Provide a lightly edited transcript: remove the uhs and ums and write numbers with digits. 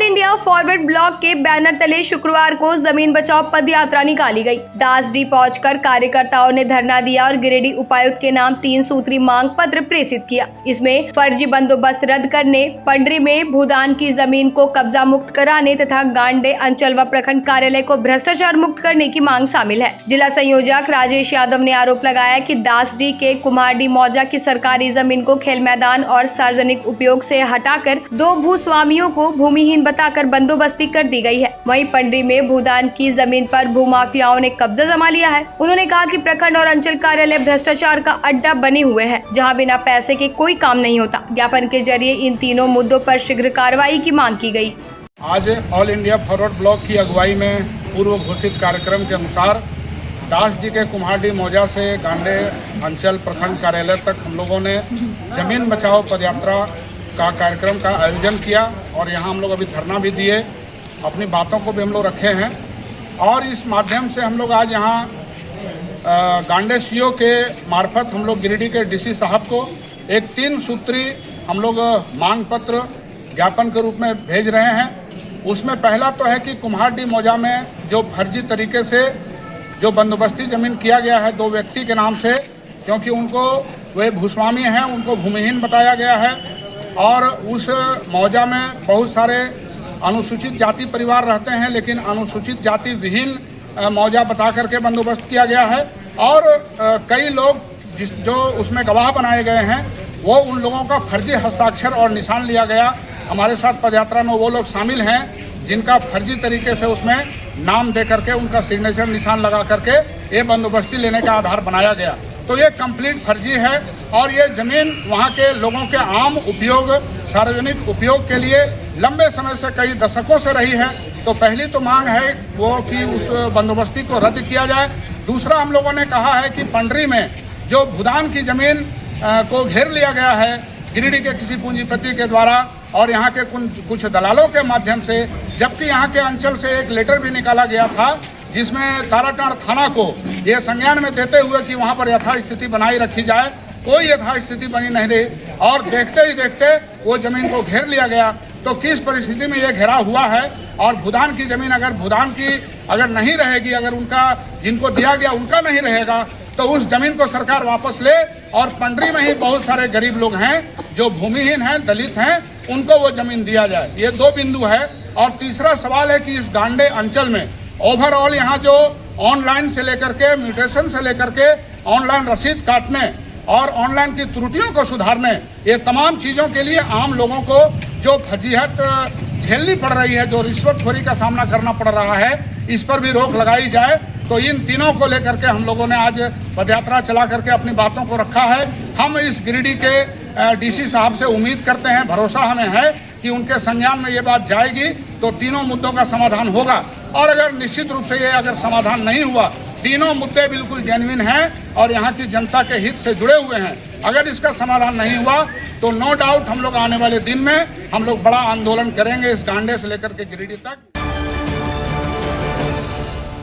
All India forward block के banner तले शुक्रवार को जमीन बचाओ पद यात्रा निकाली गई। दासडी पहुंचकर कार्यकर्ताओं ने धरना दिया और गिरिडीह उपायुक्त के नाम 3 सूत्री मांग पत्र प्रेषित किया। इसमें फर्जी बंदोबस्त रद्द करने, पंडरी में भूदान की जमीन को कब्जा मुक्त कराने तथा गांडे अंचल व प्रखंड कार्यालय को भ्रष्टाचार मुक्त करने की मांग शामिल है। जिला संयोजक राजेश यादव ने आरोप लगाया कि दासडी के कुम्हारडीह मौजा की सरकारी जमीन को खेल मैदान और सार्वजनिक उपयोग से हटाकर 2 भूस्वामियों को भूमिहीन बताकर बंदोबस्ती कर दी गई है। वहीं पंडरी में भूदान की जमीन पर भूमाफियाओं ने कब्जा जमा लिया है। उन्होंने कहा कि प्रखंड और अंचल कार्यालय भ्रष्टाचार का अड्डा बने हुए हैं, जहां बिना पैसे के कोई काम नहीं होता। ज्ञापन के जरिए इन तीनों मुद्दों पर शीघ्र कार्रवाई की मांग की गई। आज ऑल इंडिया फॉरवर्ड ब्लॉक की अगुवाई में पूर्व घोषित कार्यक्रम के अनुसार दासडी के कुम्हारडीह मौजा से गांडे अंचल प्रखंड कार्यालय तक हम लोगों ने जमीन बचाओ पदयात्रा का कार्यक्रम का आयोजन किया और यहाँ हम लोग अभी धरना भी दिए, अपनी बातों को भी हम लोग रखे हैं। और इस माध्यम से हम लोग आज यहाँ गांडे सीओ के मार्फत हम लोग गिरिडीह के डीसी साहब को एक 3 सूत्री हम लोग मांग पत्र ज्ञापन के रूप में भेज रहे हैं। उसमें पहला तो है कि कुम्हारडीह मौजा में जो फर्जी तरीके से जो बंदोबस्ती ज़मीन किया गया है 2 व्यक्ति के नाम से, क्योंकि उनको वे भूस्वामी हैं, उनको भूमिहीन बताया गया है और उस मौजा में बहुत सारे अनुसूचित जाति परिवार रहते हैं, लेकिन अनुसूचित जाति विहीन मौजा बता करके बंदोबस्त किया गया है। और कई लोग जो उसमें गवाह बनाए गए हैं वो उन लोगों का फर्जी हस्ताक्षर और निशान लिया गया। हमारे साथ पदयात्रा में वो लोग शामिल हैं जिनका फर्जी तरीके से उसमें नाम दे करके उनका सिग्नेचर निशान लगा करके ये बंदोबस्ती लेने का आधार बनाया गया। तो ये कंप्लीट फर्जी है और ये ज़मीन वहाँ के लोगों के आम उपयोग, सार्वजनिक उपयोग के लिए लंबे समय से कई दशकों से रही है। तो पहली तो मांग है वो कि उस बंदोबस्ती को रद्द किया जाए। दूसरा, हम लोगों ने कहा है कि पंडरी में जो भूदान की ज़मीन को घेर लिया गया है गिरिडीह के किसी पूंजीपति के द्वारा और यहाँ के कुछ दलालों के माध्यम से, जबकि यहाँ के अंचल से एक लेटर भी निकाला गया था जिसमें ताराटांड़ थाना को ये संज्ञान में देते हुए कि वहाँ पर यथास्थिति बनाई रखी जाए, कोई यथास्थिति बनी नहीं रही और देखते ही देखते वो ज़मीन को घेर लिया गया। तो किस परिस्थिति में ये घेरा हुआ है और भूदान की ज़मीन अगर नहीं रहेगी, अगर उनका जिनको दिया गया उनका नहीं रहेगा, तो उस ज़मीन को सरकार वापस ले और पंडरी में ही बहुत सारे गरीब लोग हैं जो भूमिहीन हैं, दलित हैं, उनको वो ज़मीन दिया जाए। ये 2 बिंदु है। और तीसरा सवाल है कि इस गांडे अंचल में ओवरऑल यहाँ जो ऑनलाइन से लेकर के म्यूटेशन से लेकर के ऑनलाइन रसीद काटने और ऑनलाइन की त्रुटियों को सुधारने, ये तमाम चीज़ों के लिए आम लोगों को जो फजीहत झेलनी पड़ रही है, जो रिश्वतखोरी का सामना करना पड़ रहा है, इस पर भी रोक लगाई जाए। तो इन तीनों को लेकर के हम लोगों ने आज पदयात्रा चला करके अपनी बातों को रखा है। हम इस गिरिडीह के डीसी साहब से उम्मीद करते हैं, भरोसा हमें है कि उनके संज्ञान में ये बात जाएगी तो तीनों मुद्दों का समाधान होगा। और अगर निश्चित रूप से ये अगर समाधान नहीं हुआ, तीनों मुद्दे बिल्कुल जेन्युइन हैं और यहाँ की जनता के हित से जुड़े हुए हैं, अगर इसका समाधान नहीं हुआ तो नो डाउट हम लोग आने वाले दिन में हम लोग बड़ा आंदोलन करेंगे इस गांडे से लेकर के गिरिडीह तक।